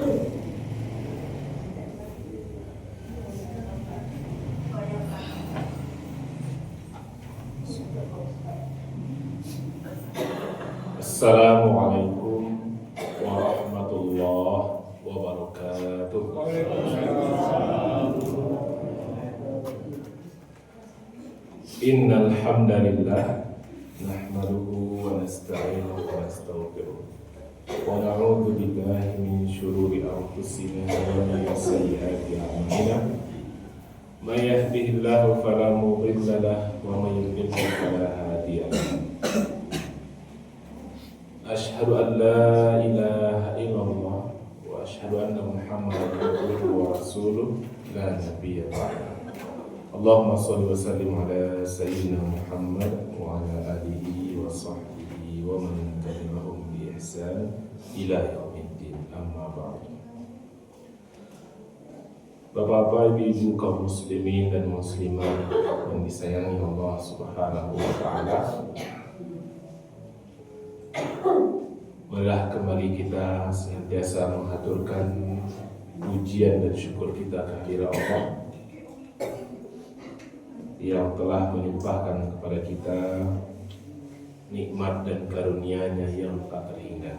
Assalamualaikum warahmatullahi wabarakatuh. Innal hamdalillah nahmaduhu wa nasta'inuhu wa nastaghfiruh wa na'udzu billahi min shururi anfusina wa min sayyiati a'malina. May yahdihillahu fala mudilla lahu wa may yudlil fala hadiya lahu. Asyhadu an la ilaha illallah wa asyhadu anna Muhammadan abduhu wa rasuluh la nabiyya ba'da. Allahumma shalli wa sallim ala sayyidina Muhammad wa ala alihi wa sahbihi wa man tabi'ahum bi ihsan ila yaumiddin. Amma ba'du. Bapak-bapak, ibu-ibu kaum muslimin dan muslimat yang disayangi Allah Subhanahu wa taala, marilah kembali kita senantiasa mengaturkan pujian dan syukur kita kehadirat Allah yang telah melimpahkan kepada kita nikmat dan karunia-Nya yang tak terhingga.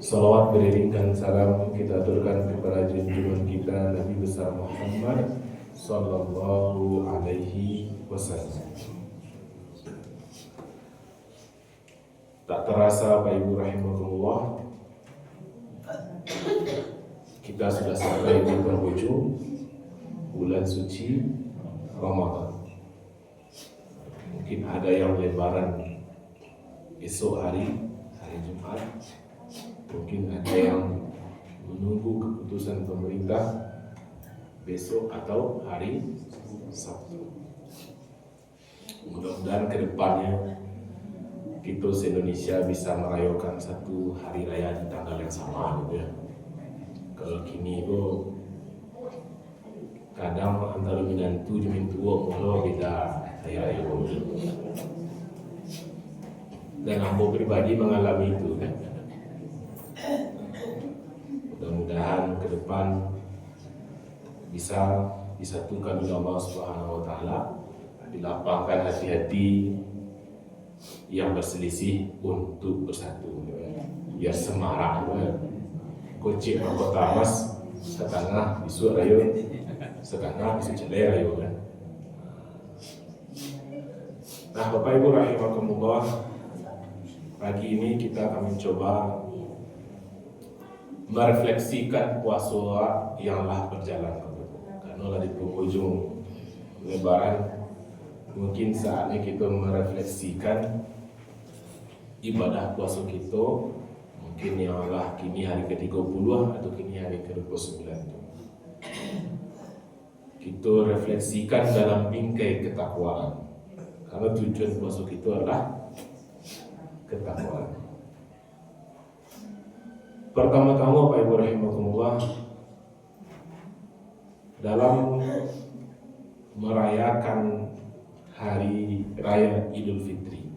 Salawat beriringkan salam kita aturkan kepada junjungan kita Nabi besar Muhammad sallallahu alaihi wasallam. Tak terasa Bapak Ibu rahimahullah, kita sudah sampai di penghujung bulan suci Ramadan. Mungkin ada yang lebaran esok hari Jumat. Mungkin ada yang menunggu keputusan pemerintah besok atau hari Sabtu. Mudah-mudahan ke depannya kita se-Indonesia bisa merayakan satu hari raya di tanggal yang sama gitu ya. Kalau kini itu kadang antara minantu dengan tua mula beda hari raya gitu. Dan aku pribadi mengalami itu kan. Mudah-mudahan ke depan bisa disatukan oleh Allah Subhanahu wa taala, dilapangkan hati-hati yang berselisih untuk bersatu, biar semarak. Kocik kota mas setengah isu rayu, setengah isu celai rayu kan. Nah, Bapak Ibu rahimakumullah, pagi ini kita akan mencoba merefleksikan puasa yang telah berjalan, karena di penghujung Lebaran. Mungkin saatnya kita merefleksikan ibadah puasa kita, mungkin yang Allah kini hari ke-30 atau kini hari ke-29. Kita refleksikan dalam bingkai ketakwaan, karena tujuan puasa kita adalah ketakwaan. Pertama-tama Pak Ibu rahimakumullah, dalam merayakan Hari Raya Idul Fitri,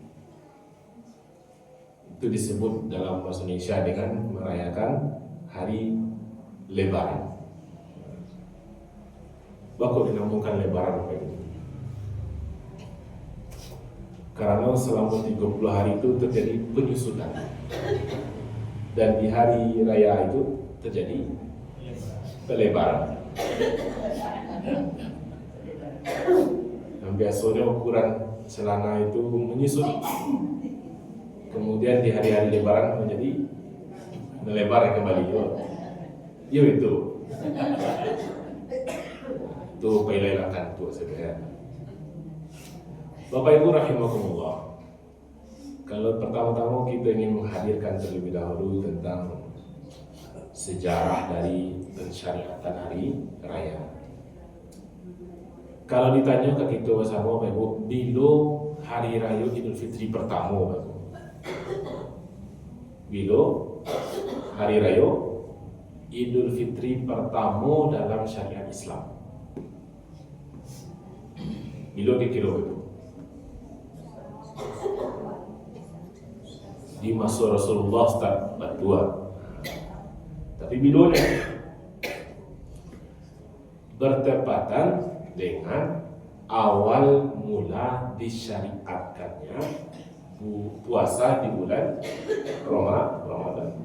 itu disebut dalam bahasa Indonesia dengan merayakan Hari Lebaran. Bakal dinamakan Lebaran Pak Ibu, karena selama 30 hari itu terjadi penyusunan, dan di hari raya itu terjadi pelebaran. Biasanya ukuran celana itu menyusut, kemudian di hari-hari lebaran menjadi melebar kembali. Itu pelayanan tuh sebenarnya. Bapak Ibu rahimakumullah, kalau pertama-tama kita ingin menghadirkan terlebih dahulu tentang sejarah dari pensyariatan hari raya. Kalau ditanya ke kita bersama Bapak Ibu, bila hari raya Idul Fitri pertama Bapak Ibu? Bila hari raya Idul Fitri pertama dalam syariat Islam? Bila dikira Bapak Ibu? Di masa Rasulullah Ustaz berdua. Tapi bidonya bertepatan dengan awal mula disyariatkannya puasa di bulan Ramadan.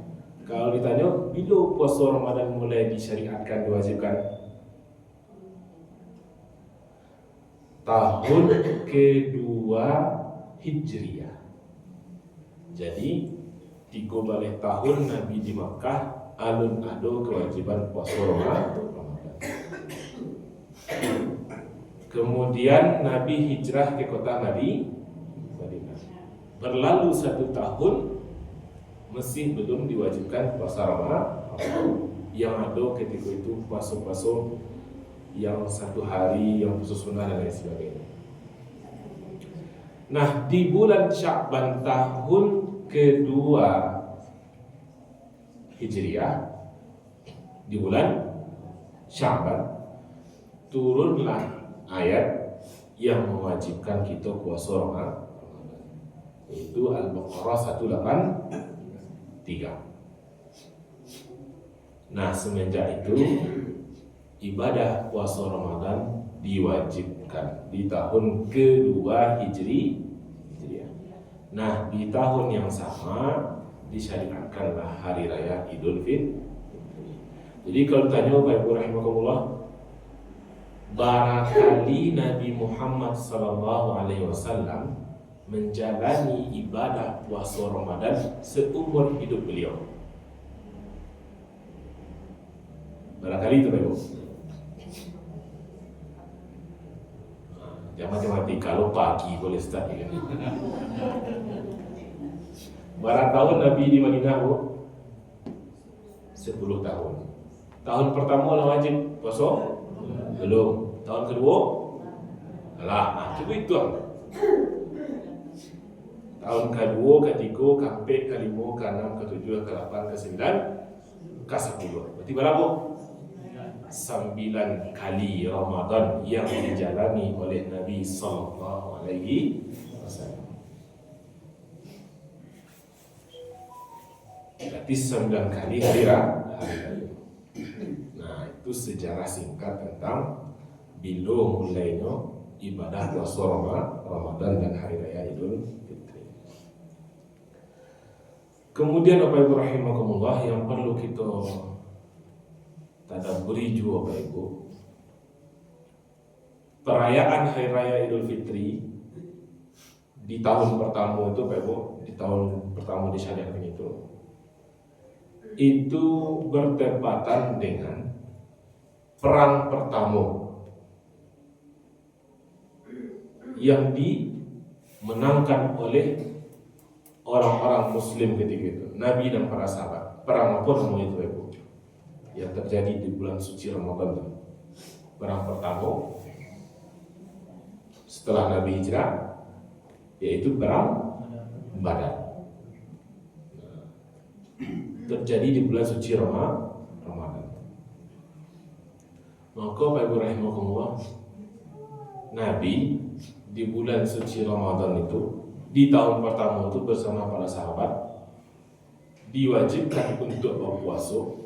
Kalau ditanya, bila puasa Ramadan mulai disyariatkan, diwajibkan? Tahun kedua Hijriah. Jadi 3 balik tahun Nabi di Makkah, alun ado kewajiban puasa Ramadan. Kemudian Nabi hijrah ke kota Madinah. Berlalu 1 tahun masih belum diwajibkan puasa Ramadan. Yang ada ketika itu puasa-puasa yang 1 hari, yang khusus sunnah dan lain sebagainya. Nah, di bulan Sya'ban tahun kedua Hijriah, di bulan Sya'ban turunlah ayat yang mewajibkan kita puasa Ramadan. Itu Al-Baqarah 183. Nah, semenjak itu ibadah puasa Ramadan diwajibkan di tahun kedua Hijriah. Nah, di tahun yang sama disyariatkanlah hari raya Idul Fitri. Jadi kalau tanya Bapak Ibu rahimakumullah, barangkali Nabi Muhammad SAW menjalani ibadah puasa Ramadan seumur hidup beliau. Barangkali itu Bapak Ibu. Jangan matematika, kalau pagi boleh start ya. Berapa tahun Nabi di Madinah, Bu? 10 tahun. Tahun pertama lah wajib puasa? Belum. Tahun kedua? Alah, cuba itu. Tahun kedua, ketiga, keempat, kelima, keenam, ketujuh, ke-8, ke-9, ke-10. Berarti berapa? 9 kali Ramadan yang dijalani oleh Nabi sallallahu alaihi wasallam. Berarti 9 kali hari raya. Nah, itu sejarah singkat tentang bila mulainya ibadah puasa Ramadan dan hari raya Idul Fitri. Kemudian Bapak Ibu rahimakumullah, yang perlu kita tadabburi juga Bapak Ibu, perayaan hari raya Idul Fitri di tahun pertama itu Bapak Ibu, di tahun pertama disyariatkan itu bertepatan dengan perang pertama yang dimenangkan oleh orang-orang Muslim ketika itu, Nabi dan para sahabat. Perang apa namanya itu Ibu? Yang terjadi di bulan suci Ramadan. Perang pertama setelah Nabi hijrah, yaitu perang Badar. Terjadi di bulan suci Ramadan. Maka Bapak Ibu rahimakumullah, Nabi di bulan suci Ramadan itu, di tahun pertama itu bersama para sahabat diwajibkan untuk berpuasa,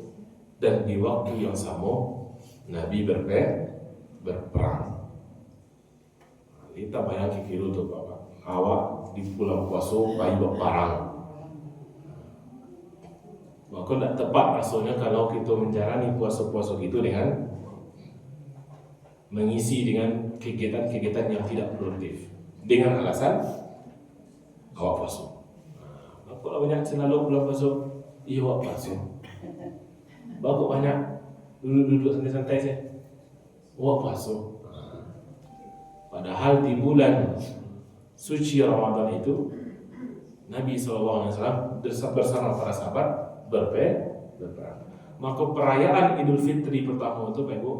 dan di waktu yang sama Nabi berperang. Kita bayangkan kira tu Bapak, awak di bulan puasa bayi berperang. Maka tak tepat rasanya kalau kita menjalani puasa-puasa itu dengan mengisi dengan kegiatan-kegiatan yang tidak produktif dengan alasan awak puasa. Kalau banyak selalu bulan puasa, iya awak puasa. Bagus banyak duduk santai-santai saja, awak puasa. Padahal di bulan suci Ramadan itu Nabi SAW bersama para sahabat berperang. Maka perayaan Idul Fitri pertama itu Pak Ibu,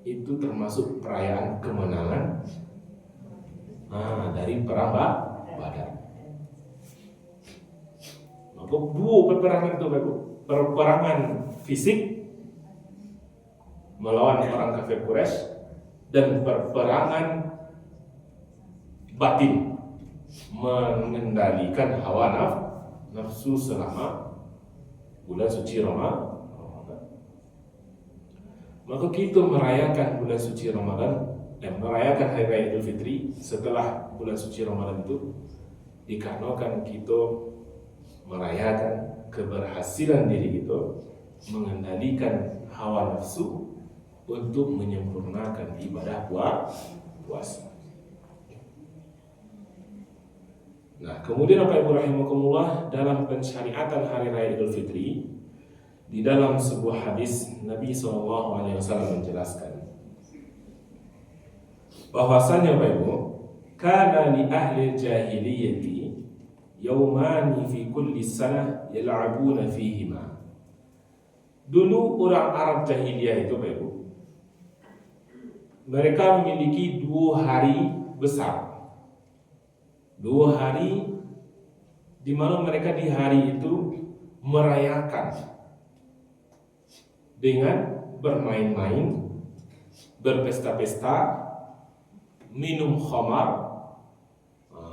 itu termasuk perayaan kemenangan dari perang Badar. Maka dua peperangan itu Pak Ibu, peperangan fisik melawan orang kafir Quraisy dan peperangan batin mengendalikan hawa nafsu selama bulan suci Ramadan. Maka kita merayakan bulan suci Ramadan dan merayakan Hari Raya Idul Fitri setelah bulan suci Ramadan itu dikarenakan kita merayakan keberhasilan diri kita mengendalikan hawa nafsu untuk menyempurnakan ibadah puasa. Nah, kemudian Bapak Ibu rahimakumullah, dalam pensyariatan Hari Raya Idul Fitri, di dalam sebuah hadis Nabi SAW menjelaskan bahwasanya Bapak Ibu, kana li ahli jahiliyati yaumani fi kulli sanah yal'abuna fihima. Dulu orang Arab jahiliyah itu Bapak Ibu, mereka memiliki 2 hari besar. 2 hari di mana mereka di hari itu merayakan dengan bermain-main, berpesta-pesta, minum khamar,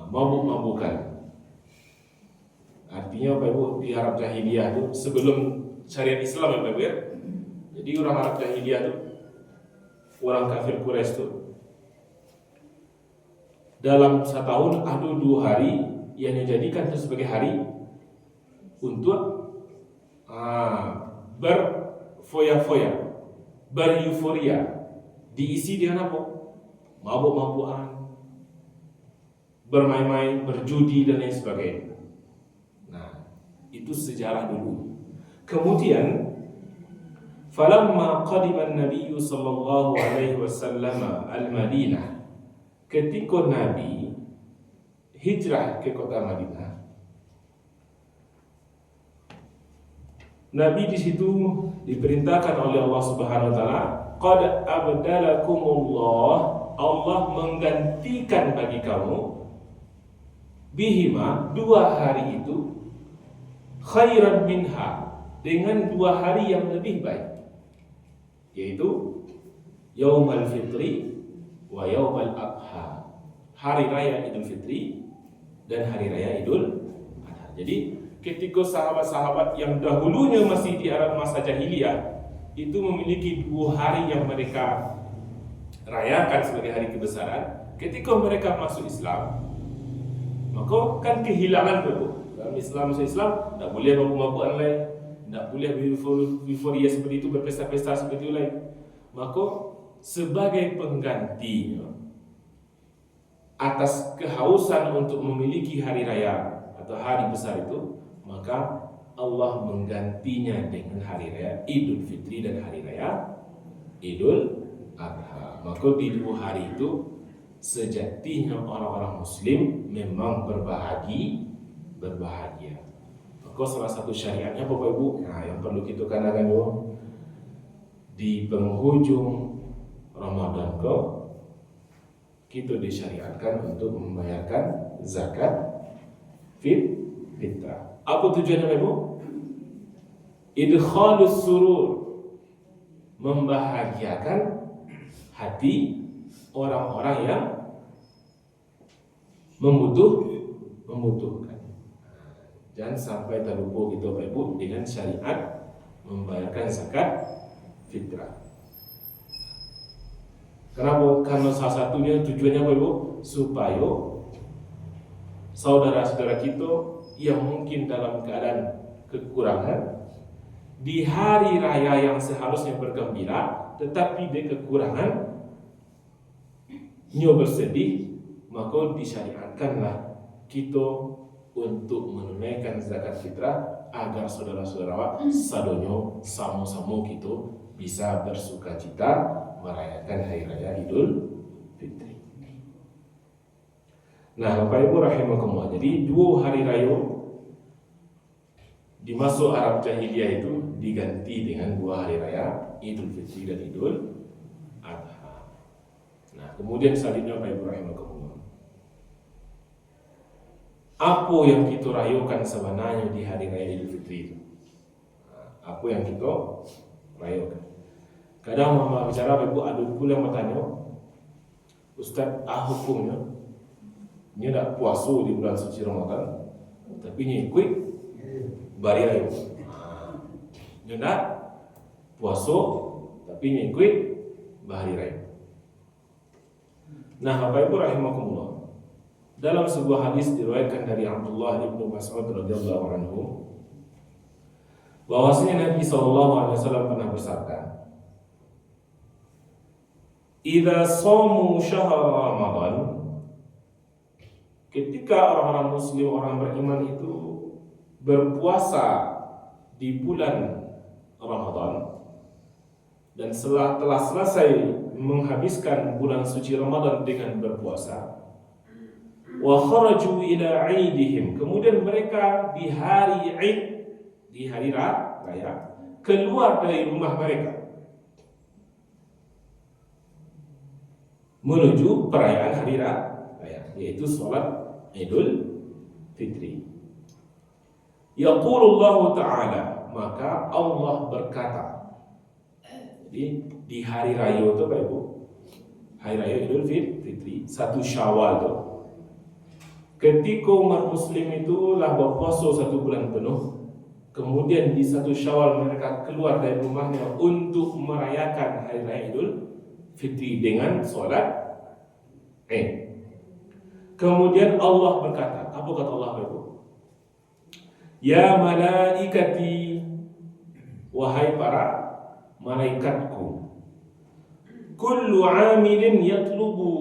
mabuk-mabukan. Artinya Bapak Ibu, di Arab jahiliyah itu sebelum syariat Islam ya Bapak Ibu ya. Jadi orang Arab jahiliyah itu, orang kafir Quraisy itu, dalam setahun ada 2 hari yang dijadikan itu sebagai hari untuk berfoya-foya, beryuforia, diisi dengan apa? Mabuk-mabukan, bermain-main, berjudi dan lain sebagainya. Nah, itu sejarah dulu. Kemudian falamma qadima an-nabiy sallallahu alaihi wasallam al-Madinah, ketika Nabi hijrah ke kota Madinah, Nabi di situ diperintahkan oleh Allah Subhanahu wa taala, qad abdalakumullah, Allah menggantikan bagi kamu bihima, 2 hari itu, khairan minha, dengan 2 hari yang lebih baik, yaitu Yaumul Fitri wa Yaumul Adha, hari raya Idul Fitri dan hari raya Idul Adha. Jadi ketika sahabat-sahabat yang dahulunya masih di Arab masa jahiliyah itu memiliki 2 hari yang mereka rayakan sebagai hari kebesaran, ketika mereka masuk Islam, maka kan kehilangan itu. Dalam Islam, masuk Islam, tak boleh mabuk-mabukan lain, tak boleh euforia seperti itu, berpesta-pesta seperti itu lain. Maka sebagai pengganti atas kehausan untuk memiliki hari raya atau hari besar itu, maka Allah menggantinya dengan hari raya Idul Fitri dan hari raya Idul Adha. Maka di 2 hari itu sejatinya orang-orang Muslim memang berbahagia. Maka salah satu syariatnya Bapak Ibu, yang perlu kita katakan dulu, di penghujung Ramadan kita disyariatkan untuk membayarkan zakat fitrah. Apa tujuannya Bapak Ibu? Idkhalus surur, membahagiakan hati orang-orang yang membutuhkan. Jangan sampai terlupa kita Bapak Ibu dengan syariat membayarkan zakat fitrah. Kenapa? Karena salah satunya tujuannya Bapak Ibu, supaya saudara-saudara kita yang mungkin dalam keadaan kekurangan di hari raya yang seharusnya bergembira tetapi dia kekurangan, bersedih, maka disyariatkanlah kita untuk menunaikan zakat fitrah agar saudara-saudara sadonyo sama-sama kita bisa bersukacita merayakan hari raya Idul Fitri. Nah, Bapak Ibu rahimakumullah, jadi 2 hari raya di masa Arab jahiliyah itu diganti dengan 2 hari raya Idul Fitri dan Idul Adha. Nah, kemudian selanjutnya Bapak Ibu rahimakumullah, apa yang kita rayakan sebenarnya di hari raya Idul Fitri itu? Apa yang kita rayakan? Kadang mama bicara Bapak Ibu, ada pula yang bertanya, Ustaz, hukumnya ini tak puasa di bulan suci Ramadan, tapi ni ikut bari raya. Nyendak puasa tapi ngikut bahari raya. Nah, Bapak Ibu rahimakumullah. Dalam sebuah hadis diriwayatkan dari Abdullah bin Mas'ud radhiyallahu anhu bahwasanya Nabi SAW pernah bersabda, "Idza shamu syahr Ramadan," ketika orang-orang muslim, orang beriman itu berpuasa di bulan Ramadan dan telah selesai menghabiskan bulan suci Ramadan dengan berpuasa, wa kharaju ila 'idihim, kemudian mereka di hari Id, di hari raya, keluar dari rumah mereka menuju perayaan hari raya, yaitu sholat Idul Fitri. Yaqulullahu ta'ala, maka Allah berkata. Jadi di hari raya itu Bapak Ibu, hari raya Idul Fitri, 1 Syawal itu, ketika umat muslim itu lah berpuasa 1 bulan penuh, kemudian di 1 Syawal mereka keluar dari rumahnya untuk merayakan hari raya Idul Fitri dengan sholat Id. Kemudian Allah berkata, apa kata Allah Bapak Ibu? Ya malaikati, wahai para malaikatku, kullu amilin yatlubu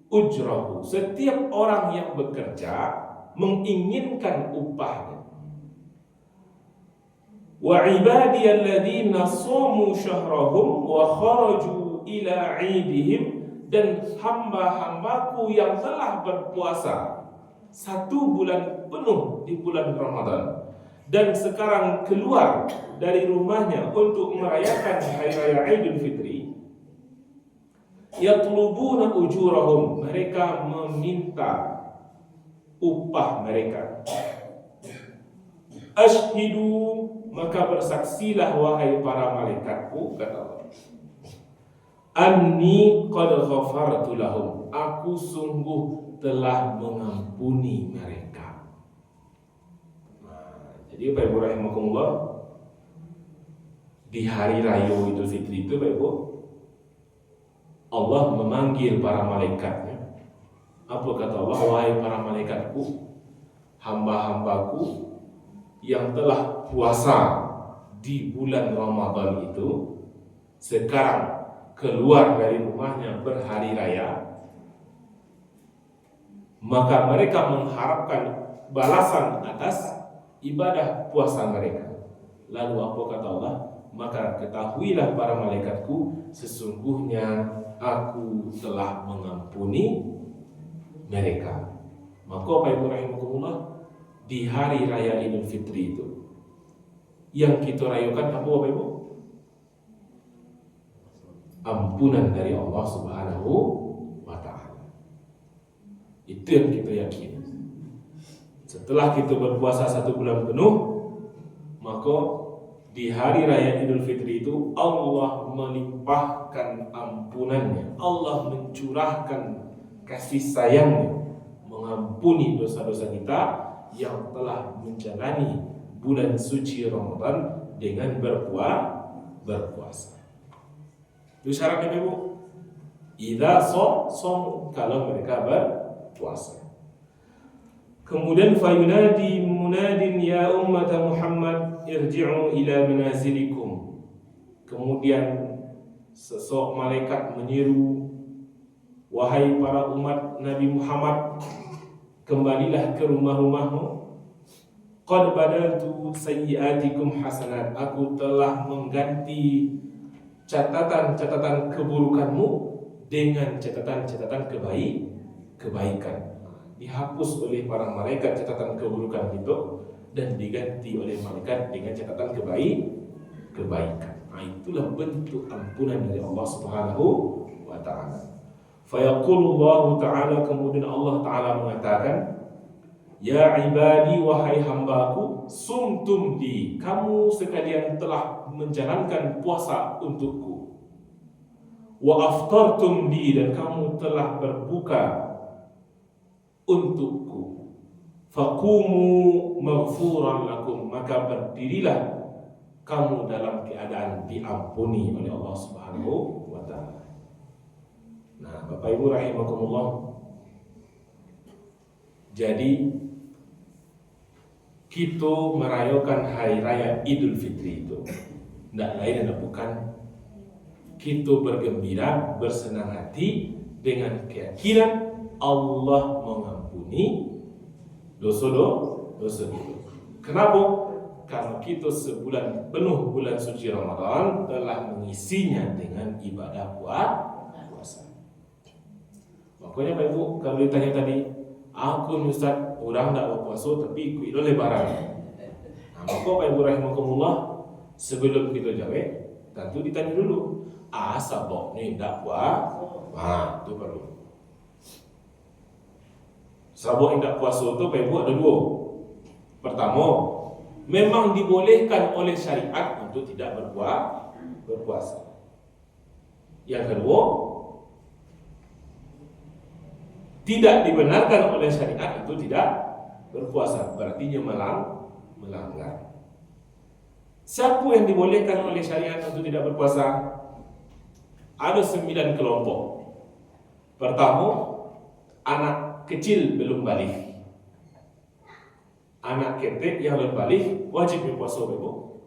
ujrahu, setiap orang yang bekerja menginginkan upahnya. Wa ibadiyalladzina shamu syahrahum wa kharaju ila 'idihim, dan hamba-hambaku yang telah berpuasa 1 bulan penuh di bulan Ramadan dan sekarang keluar dari rumahnya untuk merayakan hari raya Idul Fitri, yatlubuna ujurahum, mereka meminta upah mereka. Ashhidu, maka bersaksilah wahai para malaikatku, kata Allah, anni qad ghafartu lahum, aku sungguh telah mengampuni mereka. Jadi Bapak Ibu rahimakumullah, di hari raya Idul Fitri itu Bapak Ibu, Allah memanggil para malaikatnya. Apa kata Allah? Wahai para malaikatku, hamba-hambaku yang telah puasa di bulan Ramadan itu sekarang keluar dari rumahnya berhari raya, maka mereka mengharapkan balasan atas ibadah puasa mereka. Lalu apa kata Allah? Maka ketahuilah para malaikatku, sesungguhnya aku telah mengampuni mereka. Maka Bapak Ibu rahimakumullah, di hari raya Idul Fitri itu yang kita rayakan apa Bapak Ibu? Ampunan dari Allah Subhanahu wa ta'ala. Itu yang kita yakini. Setelah kita berpuasa 1 bulan penuh, maka di hari raya Idul Fitri itu Allah melimpahkan ampunannya, Allah mencurahkan kasih sayangnya, mengampuni dosa-dosa kita yang telah menjalani bulan suci Ramadan dengan berpuasa. Itu syaratnya Ibu. Idza som, kalau mereka berpuasa. Kemudian fayunadi munadin ya ummata Muhammad irji'u ila manazilikum. Kemudian sesok malaikat menyeru, wahai para umat Nabi Muhammad, kembalilah ke rumah-rumahmu. Qad badaltu sayyi'atikum hasanat, aku telah mengganti catatan-catatan keburukanmu dengan catatan-catatan kebaikan. Dihapus oleh para malaikat catatan keburukan itu dan diganti oleh malaikat dengan catatan kebaikan. Nah, itulah bentuk ampunan dari Allah Subhanahu wa ta'ala. Fayaqulullahu ta'ala, kemudian Allah ta'ala mengatakan, ya ibadi, wahai hambaku, sumtum di, kamu sekalian telah menjalankan puasa untukku. Wa aftartum di, dan kamu telah berbuka untukku. Faqumu maghfuran lakum, maka berdirilah kamu dalam keadaan diampuni oleh Allah Subhanahu wa taala. Nah, Bapak Ibu rahimakumullah. Jadi kita merayakan hari raya Idul Fitri itu tidak lain dan bukan kita bergembira, bersenang hati dengan keyakinan Allah mengampuni dosa itu. Kenapa? Karena kita sebulan penuh bulan suci Ramadan telah mengisinya dengan ibadah puasa. Makanya Pak Ibu, kalau ditanya tadi, aku Ustaz, orang tak berpuasa tapi ikut lebaran. Nah, maka Pak Ibu rahimakumullah, sebelum kita jawab, tentu ditanya dulu, sabok ni tak puasa? Nah, itu perlu. Sabok yang tak puasa itu Pak Ibu ada dua. Pertama, memang dibolehkan oleh syariat untuk tidak berpuasa. Yang kedua, tidak dibenarkan oleh syariat itu tidak berpuasa, berarti melanggar. Siapa yang dibolehkan oleh syariat untuk tidak berpuasa? Ada 9 kelompok. Pertama, anak kecil belum balik. Anak ketek yang belum balik wajib berpuasa, Ibu?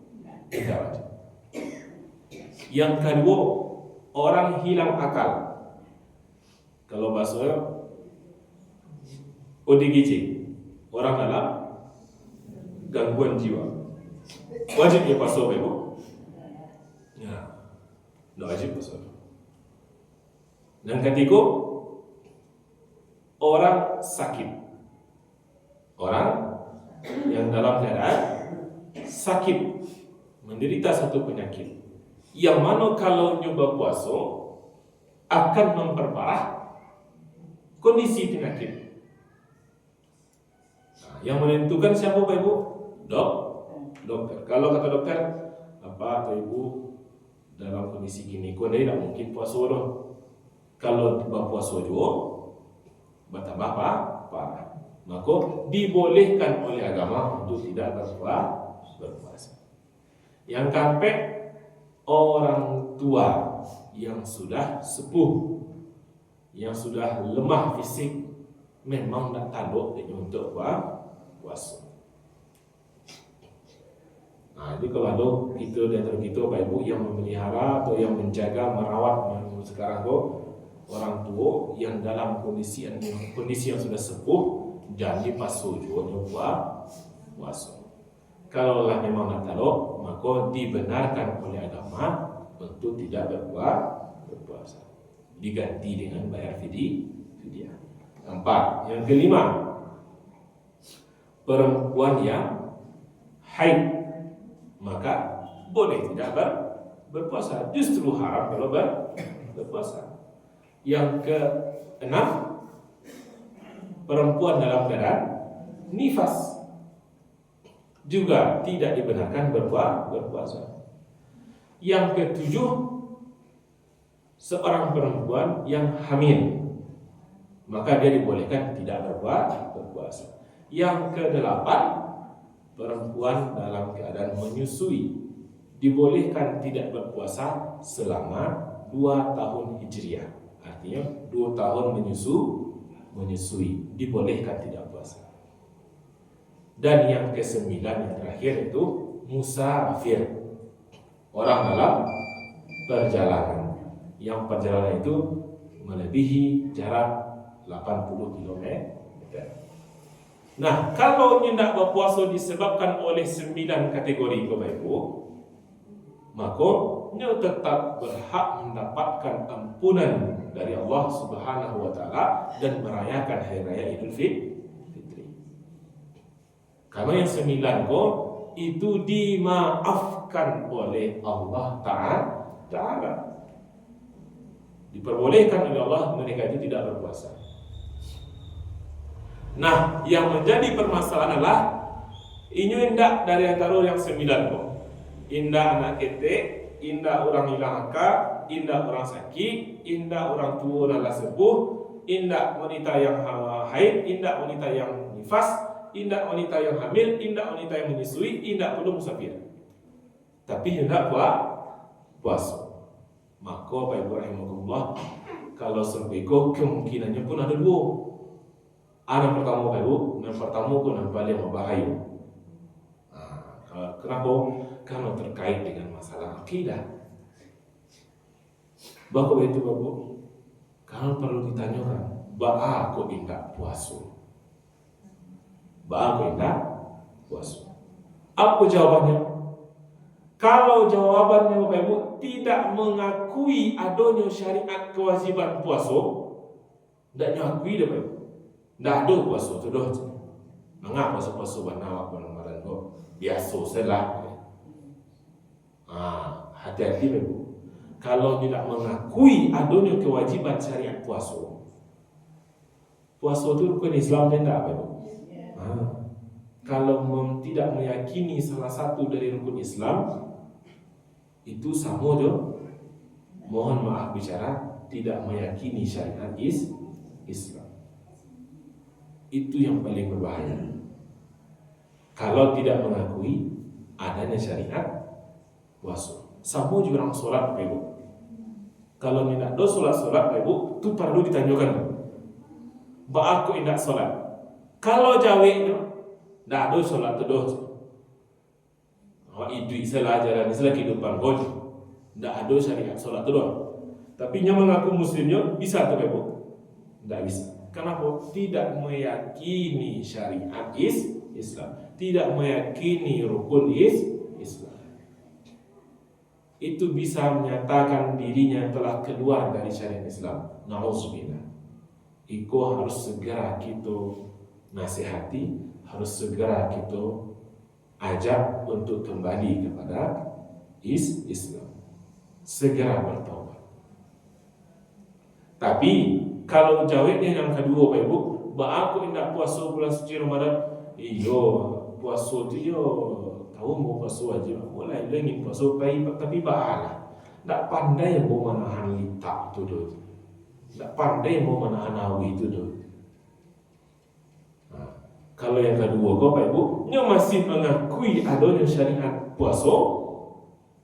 Tidak wajib. Yang kedua, orang hilang akal. Kalau bahasa ODGJ, orang dalam gangguan jiwa, wajib berpuasa, Ibu? Ya, tidak wajib berpuasa. Yang ketiga, orang sakit. Orang yang dalam keadaan sakit, menderita satu penyakit, yang mana kalau nyoba puasa akan memperparah kondisi penyakit. Nah, yang menentukan siapa Pak Ibu? Dokter. Kalau kata dokter, Pak Ibu dalam kondisi gini, kau tidak mungkin puasa doh. Kalau puasa juga, bertambah parah. Maka dibolehkan oleh agama untuk tidak berpuasa. Yang keempat, orang tua yang sudah sepuh, yang sudah lemah fisik, memang tak tanduk untuk puasa. Nah, jadi kalau ada kita di antara kita Pak Ibu yang memelihara atau yang menjaga, merawat sekarang orang tua yang dalam kondisi yang sudah sepuh, jangan dipasuh juga puasa. Kalau lah memang nak tahu, maka dibenarkan oleh agama untuk tidak berpuasa. Diganti dengan bayar fidyah. 4. Yang kelima, perempuan yang haid, maka boleh tidak berpuasa. Justru haram kalau berpuasa. Yang keenam, perempuan dalam keadaan nifas juga tidak dibenarkan berpuasa. Yang ketujuh, seorang perempuan yang hamil, maka dia dibolehkan tidak berpuasa. Yang kedelapan, perempuan dalam keadaan menyusui dibolehkan tidak berpuasa selama 2 tahun Hijriah. Artinya 2 tahun menyusui dibolehkan tidak puasa. Dan yang ke-9 yang terakhir itu musafir, orang dalam perjalanan, yang perjalanan itu melebihi jarak 80 km. Nah, kalau tidak berpuasa disebabkan oleh 9 kategori Bapak Ibu, maka dia tetap berhak mendapatkan ampunan dari Allah Subhanahu wa taala dan merayakan hari raya Idul Fitri. Karena yang 9 itu dimaafkan oleh Allah Ta'ala. Diperbolehkan oleh Allah mereka itu tidak berpuasa. Nah, yang menjadi permasalahan adalah ini indah dari antara yang 9 indah anak ketek, indah orang hilang akal, indah orang sakit, indah orang tua dan sepuh, indah wanita yang haid, indah wanita yang nifas, indah wanita yang hamil, indah wanita yang menyusui, indah perlu musafir. tapi hendak puasa. Maka Bapak Ibu rahimahullah, kalau sempiko kemungkinannya pun ada dua. Yang pertama Bapak Ibu, yang pertama pun yang paling berbahaya. Kenapa? Kalau terkait dengan masalah akidah. Bapak itu Bapak, kalau perlu ditanyakan, aku tidak puasa. Aku tidak puasa. Apa jawabannya? Kalau jawabannya Bapak Ibu tidak mengakui adanya syariat kewajiban puasa, tidak mengakui dah Bapak Ibu. Tidak ada puasa tu dah. Mengapa puasa banawak Ramadan kok? Biasa salah. Hati-hati Bapak Ibu. Kalau tidak mengakui adanya kewajiban syariat puasa itu rukun Islam tidak Bapak Ibu. Kalau tidak meyakini salah satu dari rukun Islam, itu sama je, mohon maaf bicara, tidak meyakini syariat Islam. Itu yang paling berbahaya. Kalau tidak mengakui adanya syariat puasa. Sama juga orang solat Bapak Ibu. Kalau tidak ada solat Bapak Ibu, itu perlu ditanyakan. Aku tidak solat. Kalau jawabnya tidak ada solat itu. Itu istilah ajaran, istilah kehidupan kau. Tidak ada syariat solat itu doang. Tapi yang mengaku muslimnya bisa atau Bapak? Tidak bisa. Kenapa? Tidak meyakini syariat Islam. Tidak meyakini rukun Islam. Itu bisa menyatakan dirinya telah keluar dari syariat Islam. Na'udzubillah. Itu harus segera kita nasihati, harus segera kita ajak untuk kembali kepada Islam. Segera bertaubat. Tapi kalau jawabnya yang kedua Bapak Ibu, aku tidak puasa bulan suci Ramadan. Iyo, puasa itu yo tahu mau puasa wajib. Mulai lagi puasa baik tapi bahala. Tak pandai mau menahan litak tu doh. Tak pandai mau menahan awi tu doh. Kalau yang kedua Bapak Ibu, dia masih mengakui adanya syariat puasa,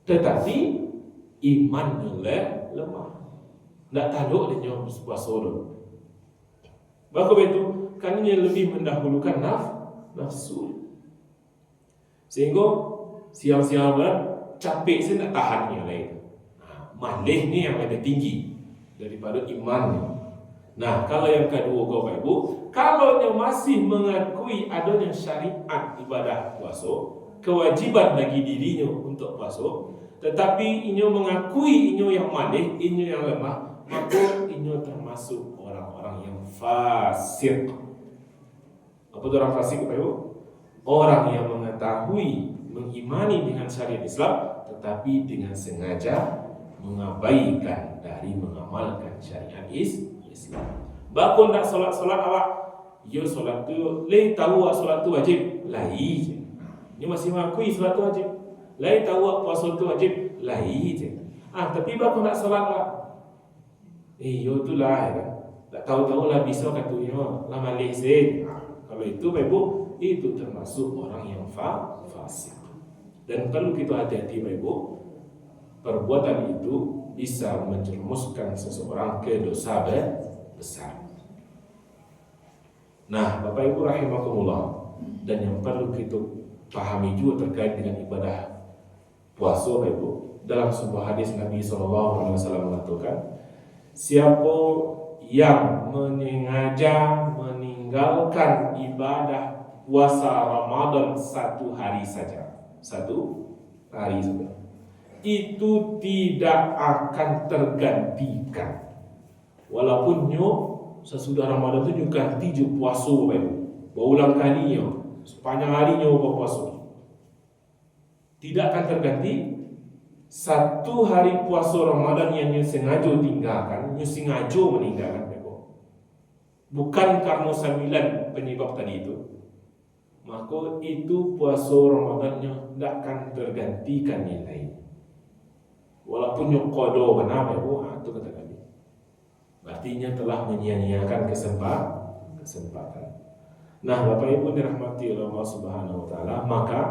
tetapi imannya lemah. Tak tahu dia puasa tu. Bapak itu kan dia lebih mendahulukan nafsu. Sehingga siang-siang capek saya tak tahan yang lain. Malih ni yang ada tinggi daripada imannya. Nah, kalau yang kedua Bapak Ibu, kalau dia masih mengakui adanya syariat ibadah puasa, kewajiban bagi dirinya untuk puasa, tetapi ia mengakui ia yang malih, ia yang lemah, maka ia termasuk orang-orang yang fasik. Apa itu orang fasik Bapak Ibu? Orang yang mengetahui, mengimani dengan syariat Islam, tetapi dengan sengaja mengabaikan dari mengamalkan syariat Islam. Bakun tak solat awak, yo solat tu, lain tahu awak solat tu wajib, lain je. Dia masih mengakui solat tu wajib. Lain tahu awak puasa tu wajib, lain je. Tapi bakun tak solat awak, yo tu lah, kan? Tak tahu-tahu lah bisa katanya, lah malih se. Kalau itu Bapak Ibu, itu termasuk orang yang fasik. Dan perlu kita hati-hati Bapak Ibu, perbuatan itu bisa menjerumuskan seseorang ke dosa besar. Nah, Bapak Ibu rahimakumullah, dan yang perlu kita pahami juga terkait dengan ibadah puasa Bapak Ibu, dalam sebuah hadis Nabi SAW mengatakan, siapa yang menyengaja meninggalkan ibadah puasa Ramadan satu hari saja, itu tidak akan tergantikan. Walaupun sesudah Ramadan itu juga ganti puasa Bapak Ibu. Berulang kalinya, sepanjang harinya berpuasa. Tidak akan terganti. Satu hari puasa Ramadan yang sengaja tinggalkan, sengaja meninggalkan Bapak Ibu. Bukan karena 9 penyebab tadi itu. Maka itu puasa Ramadannya tidak akan tergantikan yang lain. Walaupun qada benar Bapak Ibu, itu kata kami. Artinya telah menyia-nyiakan kesempatan. Nah, Bapak Ibu dirahmati Allah Subhanahu wa taala, maka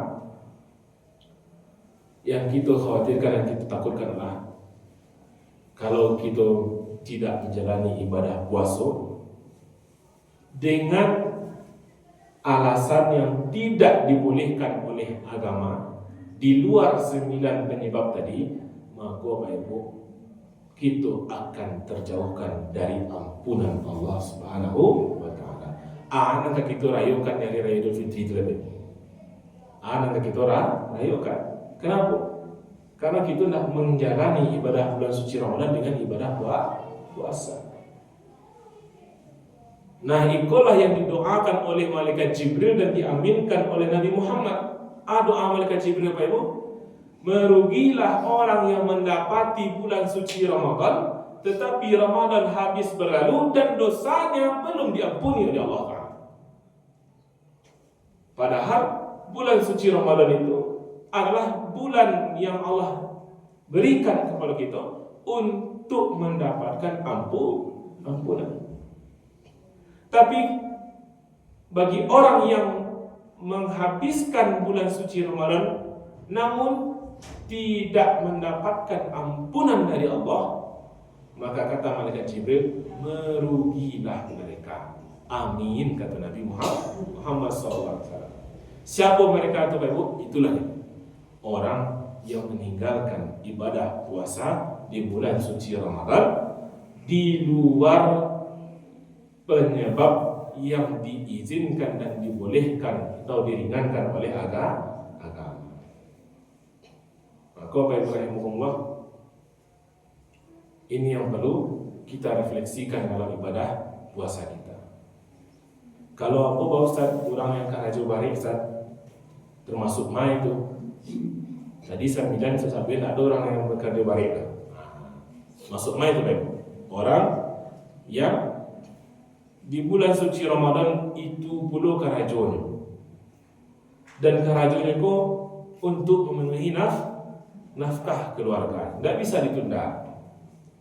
Yang kita khawatirkan, yang kita takutkan adalah kalau kita tidak menjalani ibadah puasa dengan alasan yang tidak dibolehkan oleh agama di luar 9 penyebab tadi, maka Bapak Ibu, kita akan terjauhkan dari ampunan Allah Subhanahu wa taala. Nanti kita rayukan dari Raya Idul Fitri itu lebih. Nanti kita rayukan. Kenapa? Karena kita nak menjalani ibadah bulan suci Ramadan dengan ibadah puasa. Nah, itulah yang didoakan oleh malaikat Jibril dan diaminkan oleh Nabi Muhammad. Doa malaikat Jibril Bapak Ibu, merugilah orang yang mendapati bulan suci Ramadan, tetapi Ramadan habis berlalu dan dosanya belum diampuni oleh Allah Ta'ala. Padahal bulan suci Ramadan itu adalah bulan yang Allah berikan kepada kita untuk mendapatkan ampunan. Tapi bagi orang yang menghabiskan bulan suci Ramadan namun tidak mendapatkan ampunan dari Allah, maka kata malaikat Jibril, merugilah mereka. Amin, kata Nabi Muhammad SAW. Siapa mereka itu Bapak Ibu? Itulah orang yang meninggalkan ibadah puasa di bulan suci Ramadan di luar penyebab yang diizinkan dan dibolehkan atau diringankan oleh agama. Maka Bapak Ibu rahimahumullah, ini yang perlu kita refleksikan dalam ibadah puasa kita. Kalau apa Pak Ustaz, orang yang karajo bari Ustaz, termasuk mai itu. Tadi 9 sampai ada orang yang bekerja bari. Masuk mai itu Bapak Ibu. Orang yang di bulan suci Ramadan itu puluh karajonya. Dan karajonya itu untuk memenuhi nafkah keluarga. Tidak bisa ditunda.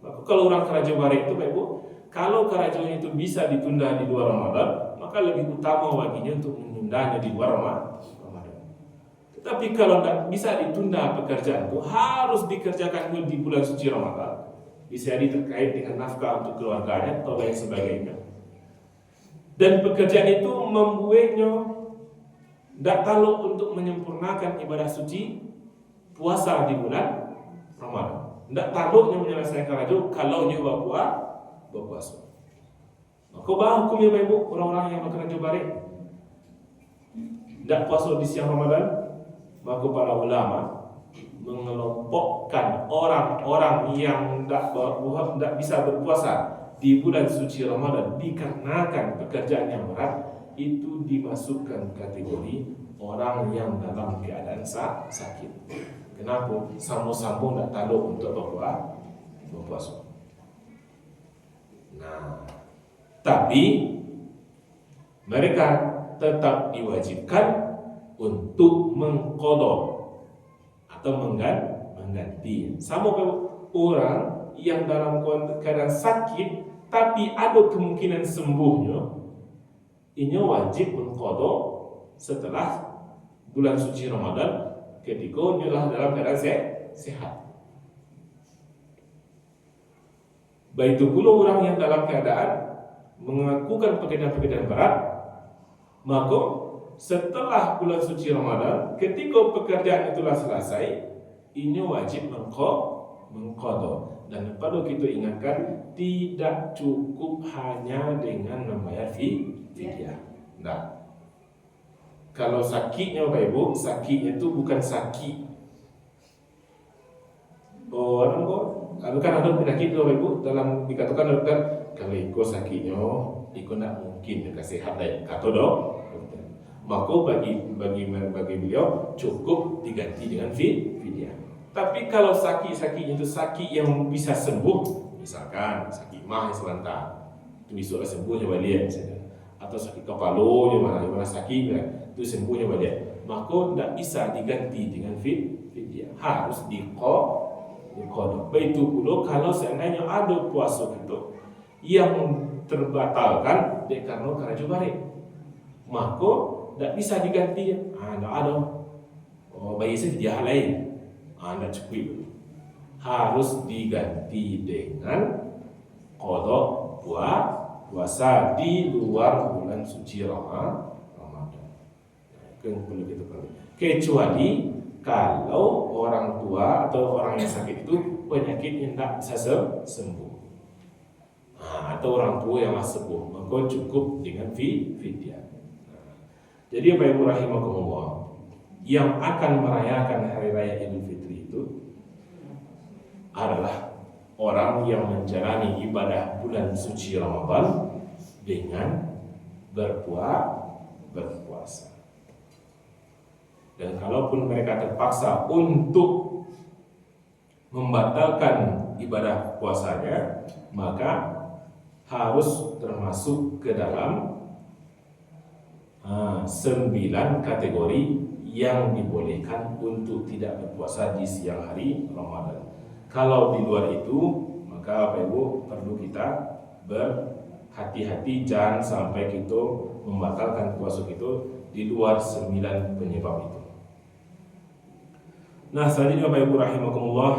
Maka kalau orang karajo bari itu Bapak Ibu, kalau karajonya itu bisa ditunda di luar Ramadan, maka lebih utama baginya untuk menundanya di luar Ramadan. Tetapi kalau tidak bisa ditunda pekerjaan itu, harus dikerjakan di bulan suci Ramadan. Bisa terkait dengan nafkah untuk keluarganya atau lain sebagainya. Dan pekerjaan itu membuatnya tidak tahu untuk menyempurnakan ibadah suci puasa di bulan Ramadan. Tidak tahu menyelesaikan raju kalau dia berpuasa. Maka bah hukumnya Bapak Ibu, orang-orang yang bekerja balik tidak puasa di siang Ramadan, maka para ulama mengelompokkan orang-orang yang tidak bisa berpuasa di bulan suci Ramadan dikarenakan pekerjaan yang berat, itu dimasukkan kategori orang yang dalam keadaan sakit. Kenapa? Sambung-sambung tidak tahu untuk berpuasa. Nah, tapi mereka tetap diwajibkan untuk mengqadha atau mengganti. Sama orang yang dalam keadaan sakit tapi ada kemungkinan sembuhnya, ini wajib mengqadha setelah bulan suci Ramadan ketika dia dalam keadaan sehat. Baik itu pula orang yang dalam keadaan melakukan pekerjaan-pekerjaan berat, maka setelah bulan suci Ramadan, ketika pekerjaan itulah selesai, ini wajib mengqadha. Dan perlu kita ingatkan, tidak cukup hanya dengan membayar fidyah. Nah, kalau sakitnya Bapak Ibu, sakitnya itu bukan sakit orang kok. Kan ada penyakit Bapak Ibu, dalam dikatakan dokter, kalau ikut sakitnya, ikut nak mungkin dia sehat lagi. Kata dokter. Maka bagi beliau cukup diganti dengan fidyah. Tapi kalau sakit-sakit itu sakit yang bisa sembuh, misalkan sakit mah sebentar, itu bisa sembuhnya balik misalnya. Atau sakit kepala mana sakit itu sembuhnya balik, maka tidak bisa diganti dengan fidyah, harus diqadha. Begitu pula kalau seandainya ada puasa itu yang terbatalkan karena karajo bari, maka tidak bisa diganti. Tidak ada. Bagi saya fidyah lain. Tidak cukup, harus diganti dengan qada puasa di luar bulan suci Ramadan. Kecuali kalau orang tua atau orang yang sakit itu penyakit yang tak bisa sembuh, atau orang tua yang sepuh, maka cukup dengan fidyah. Jadi Bapak Ibu rahimakumullah, yang akan merayakan hari raya Idul Fitri itu adalah orang yang menjalani ibadah bulan suci Ramadan dengan berpuasa. Dan kalaupun mereka terpaksa untuk membatalkan ibadah puasanya, maka harus termasuk ke dalam 9 kategori yang dibolehkan untuk tidak berpuasa di siang hari Ramadan. Kalau di luar itu, maka Bapak Ibu perlu kita berhati-hati, jangan sampai kita membatalkan puasa itu di luar 9 penyebab itu. Nah, selanjutnya Bapak Ibu rahimakumullah,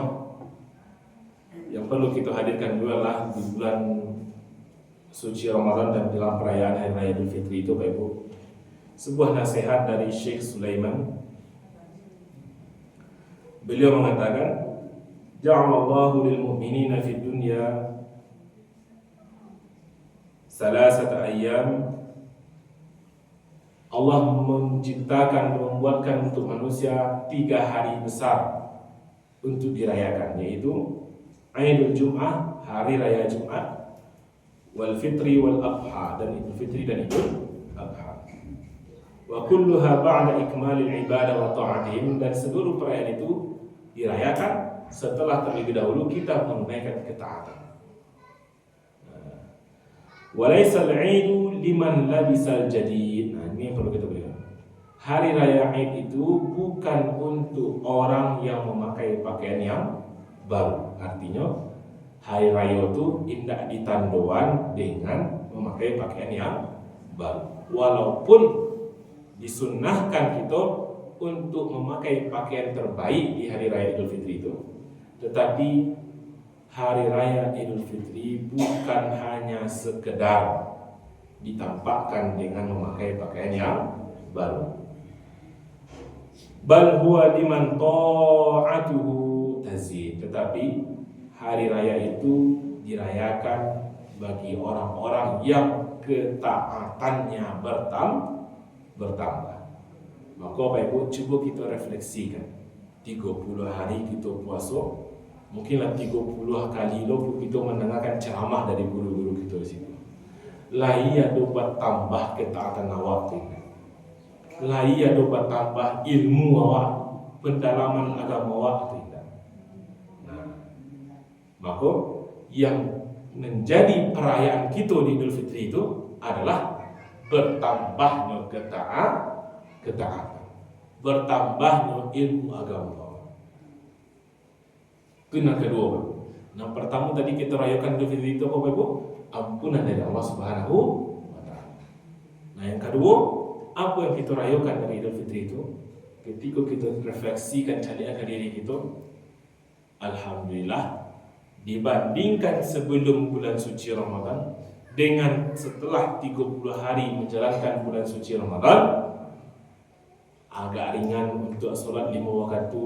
yang perlu kita hadirkan juga adalah di bulan suci Ramadan dan dalam perayaan Hari Raya Idul Fitri itu Bapak Ibu, sebuah nasihat dari Syekh Sulaiman. Beliau mengatakan, ja'alallahu lil mu'minina fid dunya salasata ayyam. Allah menciptakan, membuatkan untuk manusia 3 hari besar untuk dirayakan, yaitu Aidul Jum'ah, hari raya Jumat, wal Fitri wal Adha, dan Idul Fitri dan Idul Adha. Wa kulluha ba'da ikmalil ibadah wa ta'atihim, dan seluruh perayaan itu dirayakan setelah terlebih dahulu kita menunaikan ketaatan. Walaisal 'aidu liman labisal jadid. Nah, ini yang perlu kita berikan. Hari raya Id itu bukan untuk orang yang memakai pakaian yang baru. Artinya hari raya itu tidak ditanduan dengan memakai pakaian yang baru. Walaupun disunnahkan kita untuk memakai pakaian terbaik di hari raya Idul Fitri itu, tetapi hari raya Idul Fitri bukan hanya sekedar ditampakkan dengan memakai pakaian yang baru. Bal huwa liman ta'atuhu tazid, tetapi hari raya itu dirayakan bagi orang-orang yang ketaatannya bertambah. Maka Bapak Ibu, coba kita refleksikan, 30 hari kita puasa, mungkinlah 30 kali kita mendengarkan ceramah dari guru-guru kita di situ. Lah iya dapat tambah ketaatan awak tu. Lah iya dapat tambah ilmu awak, pendalaman agama awak tu. Nah, maka yang menjadi perayaan kita di Idul Fitri itu adalah bertambahnya ketaatan, bertambahnya ilmu agama. Itu yang kedua. Nah, pertama tadi kita rayakan Idul Fitri itu apa Bapak Ibu? Ampunan dari Allah Subhanahu wa Ta'ala. Nah, yang kedua, apa yang kita rayakan dari Idul Fitri itu? Ketika kita refleksikan ke diri kita, alhamdulillah, dibandingkan sebelum bulan suci Ramadan dengan setelah 30 hari menjalankan bulan suci Ramadan, agak ringan untuk sholat 5 waktu,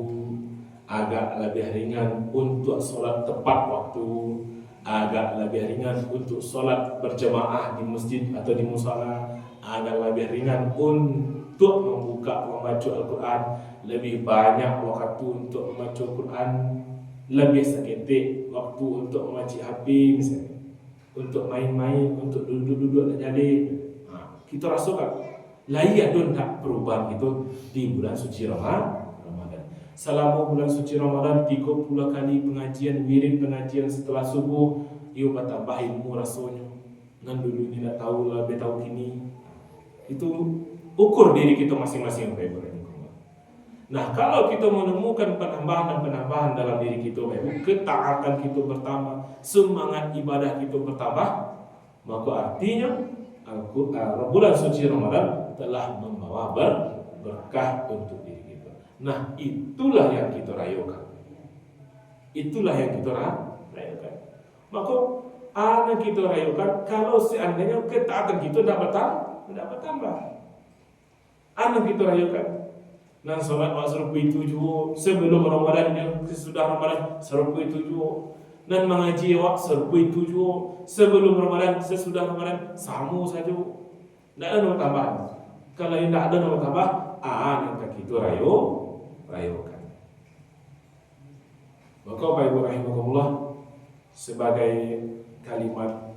agak lebih ringan untuk sholat tepat waktu, agak lebih ringan untuk sholat berjamaah di masjid atau di musala, agak lebih ringan untuk membaca Al-Quran, lebih banyak waktu untuk membaca Al-Quran, lebih sedikit waktu untuk membaca HP misalnya, untuk main-main, untuk duduk-duduk tak jadi. Kita rasakan layak don tak perubahan itu di bulan suci Ramadan. Selama bulan suci Ramadan 30 kali pengajian, wirid pengajian setelah subuh, ia bertambah ilmu rasanya. Nan dulu ni nak tahu lah, tahu kini. Itu ukur diri kita masing-masing, Bapak Ibu. Nah, kalau kita menemukan penambahan dalam diri kita, Bapak Ibu, ketaatan kita bertambah, semangat ibadah kita bertambah, maka artinya bulan suci Ramadan telah membawa berkah untuk diri kita. Nah, itulah yang kita rayukan. Itulah yang kita rayukan. Maka anak kita rayukan kalau seandainya ketaatan kita tidak bertambah. Anak kita rayukan. Nah, sholat serupi 7 sebelum Ramadan dan sesudah Ramadan serupi 7. Dan mengaji waktu serupi 7 sebelum Ramadan sesudah Ramadan sama saja. Tidak ada nama tambahan. Kalau tidak ada nama tambah, anak kita rayukan. Maka Bapak Ibu rahimakumullah, sebagai kalimat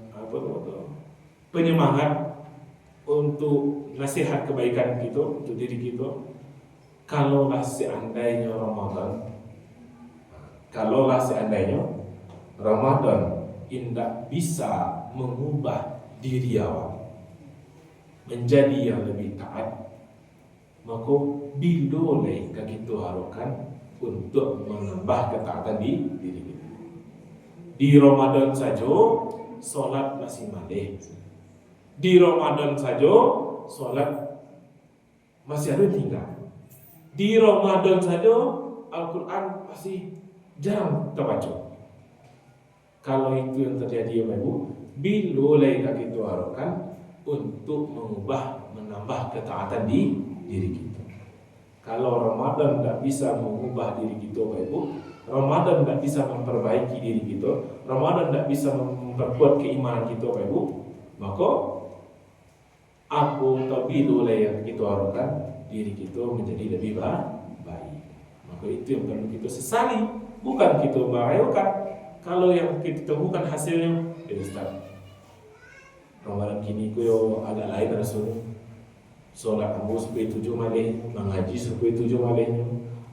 penyemangat untuk nasihat kebaikan kita untuk diri kita, kalaulah seandainya Ramadan tidak bisa mengubah diri awak menjadi yang lebih taat, maka boleh kita harapkan untuk menambah ketaatan di diri kita. Di Ramadan saja solat masih malih. Di Ramadan saja solat masih ada tinggal. Di Ramadan saja Al-Quran masih jarang terbaca. Kalau itu yang terjadi ya Ibu, boleh kita harapkan untuk menambah ketaatan di diri kita. Kalau Ramadan tidak bisa mengubah diri kita Bapak Ibu, Ramadan tidak bisa memperbaiki diri kita, Ramadan tidak bisa memperkuat keimanan kita Bapak Ibu, maka aku tapi boleh yang kita harapkan diri kita menjadi lebih baik. Maka itu yang perlu kita sesali, bukan kita merayakan. Kalau yang kita temukan hasilnya, Ustaz, Ramadan kini ku agak lain rasanya. Solat kamu supaya 7 malih, mengaji supaya 7 malihnya.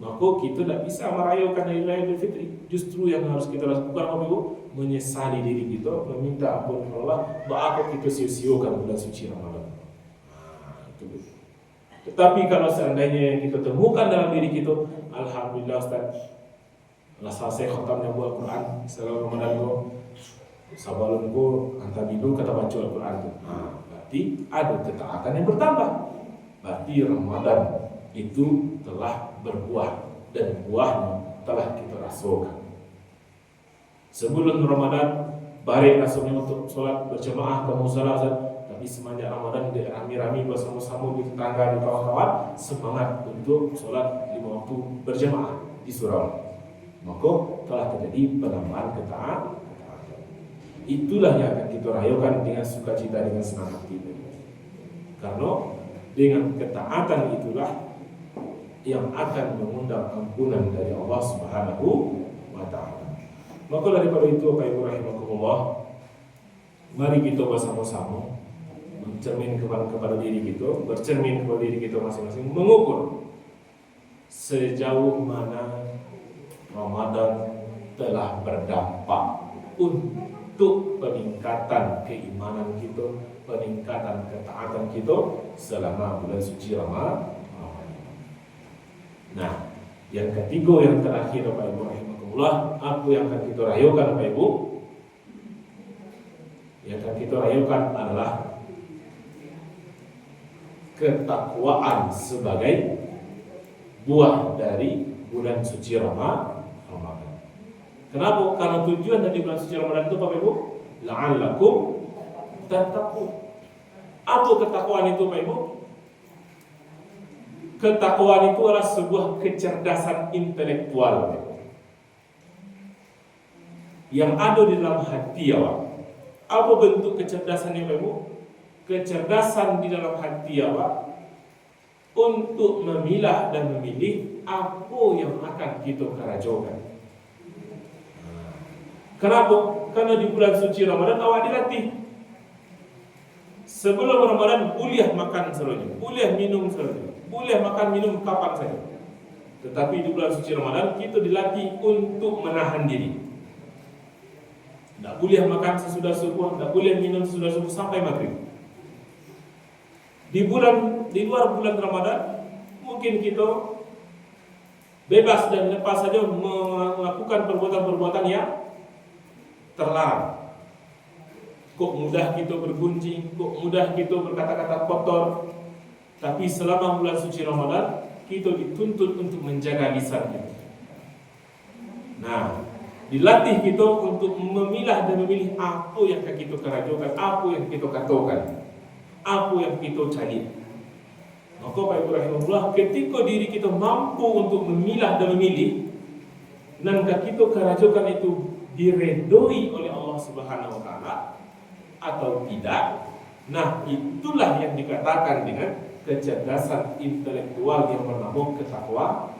Maka kita tidak bisa merayakan Hari Raya Idul Fitri. Justru yang harus kita lakukan Bapak Ibu, menyesali diri kita, meminta ampun kepada Allah, bahwa kita sia-siakan bulan suci Ramadan. Itu. Tetapi kalau seandainya kita temukan dalam diri kita, alhamdulillah Ustaz, selesai khatamnya buat Al-Quran selama Ramadan itu, sabalun itu antabidu kata baca Al-Quran itu. Berarti ada ketaatan yang bertambah. Berarti Ramadan itu telah berbuah dan buahnya telah kita rasakan. Sebelum Ramadan barik rasanya untuk sholat berjamaah ke musala, tapi semenjak Ramadan rami-rami bersama-sama di tetangga, di kawan-kawan semangat untuk sholat 5 waktu berjamaah di surau. Maka telah terjadi penambahan ketaatan. Itulah yang akan kita rayakan dengan sukacita, dengan senang hati. Karena dengan ketaatan itulah yang akan mengundang ampunan dari Allah Subhanahu wa Ta'ala. Maka daripada itu Bapak Ibu rahimakumullah, mari kita bersama-sama bercermin kepada diri kita, bercermin kepada diri kita masing-masing, mengukur sejauh mana Ramadan telah berdampak untuk peningkatan keimanan kita, peningkatan ketaatan kita selama bulan suci Ramadan. Nah, yang ketiga, yang terakhir Bapak Ibu rahimakumullah, apa yang akan kita rayakan Bapak Ibu? Yang akan kita rayakan adalah ketakwaan sebagai buah dari bulan suci Ramadan. Kenapa? Karena tujuan dari bulan suci Ramadan itu Bapak Ibu, la'allakum tattaqun. Apa ketakwaan itu Bapak Ibu? Ketakwaan itu adalah sebuah kecerdasan intelektual yang ada di dalam hati awak. Apa bentuk kecerdasan ini Bapak Ibu? Kecerdasan di dalam hati awak untuk memilah dan memilih apa yang akan kita kerjakan. Kenapa? Karena di bulan suci Ramadan awak dilatih. Sebelum Ramadan boleh makan seluruhnya, boleh minum seluruhnya, boleh makan minum kapan saja. Tetapi di bulan suci Ramadan kita dilatih untuk menahan diri. Tidak boleh makan sesudah subuh, tidak boleh minum sesudah subuh sampai maghrib. Di luar bulan Ramadan mungkin kita bebas dan lepas saja melakukan perbuatan-perbuatan yang terlarang. Kok mudah kita bergunjing, kok mudah kita berkata-kata kotor. Tapi selama bulan suci Ramadan kita dituntut untuk menjaga lisan kita. Nah, dilatih kita untuk memilah dan memilih apa yang kita kerajukan, apa yang kita katakan, apa yang kita cari. Maka Bapak Ibu rahimahullah, ketika diri kita mampu untuk memilah dan memilih, dan kita kerajukan itu diredoi oleh Allah Subhanahu wa taala atau tidak, nah itulah yang dikatakan dengan kecerdasan intelektual yang bernama ketakwaan.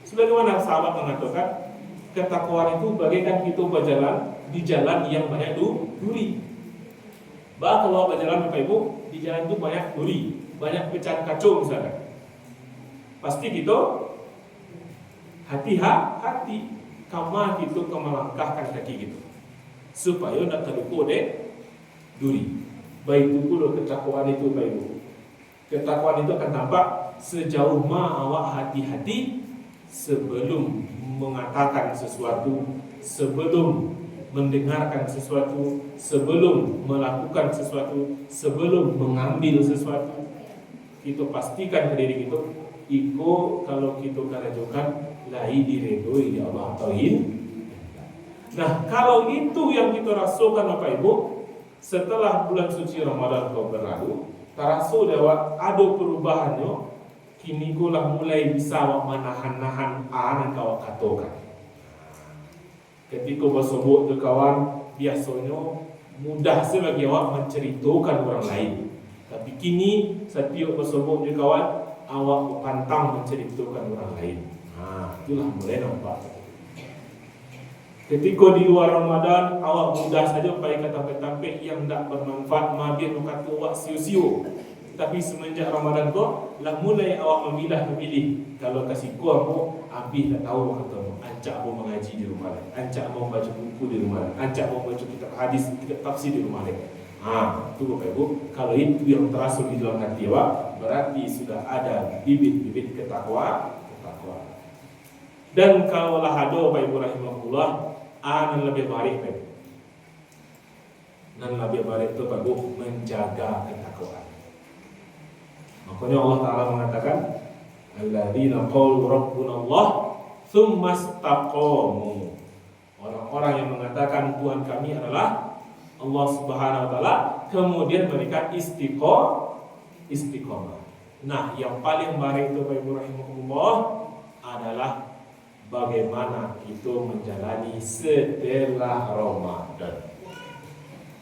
Sebagaimana sahabat mengatakan, ketakwaan itu bagaikan kita berjalan di jalan yang banyak duri. Bah kalau berjalan Bapak Ibu, di jalan itu banyak duri, banyak pecahan kacau misalnya. Pasti kita hati-hati kama kita melangkahkan kaki kita supaya tidak terluka duri. Baik itu pula ketakwaan itu Bapak Ibu. Ketakwaan itu akan tampak sejauh mana awak hati-hati sebelum mengatakan sesuatu, sebelum mendengarkan sesuatu, sebelum melakukan sesuatu, sebelum mengambil sesuatu. Kita pastikan ke diri kita, iko kalau kita kerajukan lahi diredoi di Allah Ta'ala. Nah, kalau itu yang kita rasakan Bapak Ibu, setelah bulan suci Ramadan kau berlalu, terasa bahwa ada perubahannya. Kini kulah mulai bisa menahan-nahan yang kau katakan. Ketika bersobok ke kawan, biasanya mudah sebagi awak menceritakan orang lain. Tapi kini setiap bersobok ke kawan, awak pantang menceritakan orang lain. Itulah mulai nampak. Ketika di luar Ramadan, awak mudah saja pakai kata-kata yang tidak bermanfaat, mabir kata awak siu-siu. Tapi semenjak Ramadan kau, lah mulai awak memilih. Kalau kasih kau aku, habis tak tahu kata ancak mau mengaji di rumah lain, ancak mau baca buku di rumah lain, ancak mau baca kitab hadis, kitab tafsir di rumah lain. Itu Bapak Ibu, kalau itu yang terasa di dalam hati awak, berarti sudah ada bibit-bibit ketakwaan. Dan kalau lah ada Bapak Ibu rahimahullah, yang lebih baik Bapak. Dan lebih baik itu Bapak Ibu menjaga ketakwaan. Makanya Allah Ta'ala mengatakan, alladzina qalu rabbunallah tsumma istaqamu. Orang-orang yang mengatakan Tuhan kami adalah Allah Subhanahu wa taala, kemudian mereka istiqomah. Nah, yang paling baik itu Bapak Ibu rahimahullah adalah bagaimana kita menjalani setelah Ramadan.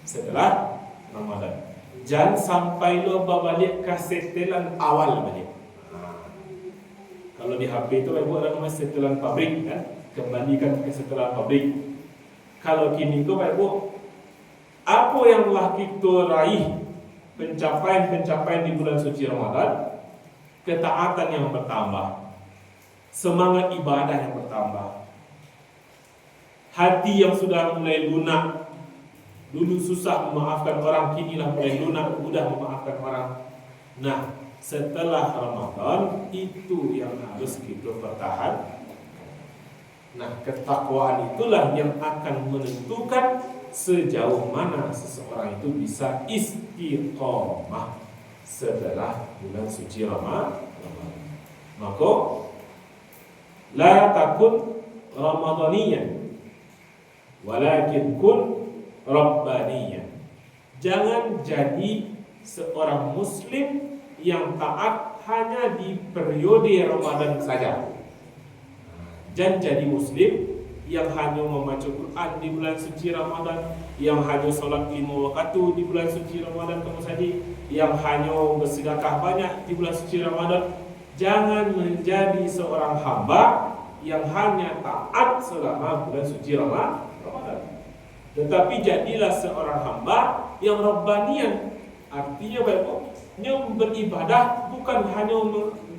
Setelah Ramadan. Jangan sampai lo balik ke setelan awal balik. Kalau di HP itu Ibu ada namanya setelan pabrik kan, kembalikan ke setelan pabrik. Kalau kini itu Ibu, apa yang telah kita raih, pencapaian-pencapaian di bulan suci Ramadan, ketaatan yang bertambah, semangat ibadah yang bertambah, hati yang sudah mulai lunak. Dulu susah memaafkan orang, kinilah mulai lunak, mudah memaafkan orang. Nah, setelah Ramadan itu yang harus kita pertahan. Nah, ketakwaan itulah yang akan menentukan sejauh mana seseorang itu bisa istiqomah setelah bulan suci Ramadan. Maka la takun Ramadaniyan, walakin kun Rabbaniyah. Jangan jadi seorang muslim yang taat hanya di periode Ramadan saja. Jangan jadi muslim yang hanya membaca Quran di bulan suci Ramadan, yang hanya solat 5 waktu di bulan suci Ramadan kamu saja, yang hanya bersedekah banyak di bulan suci Ramadan. Jangan menjadi seorang hamba yang hanya taat selama bulan suci Ramadan. Tetapi jadilah seorang hamba yang Rabbanian. Artinya Bapak, yang beribadah bukan hanya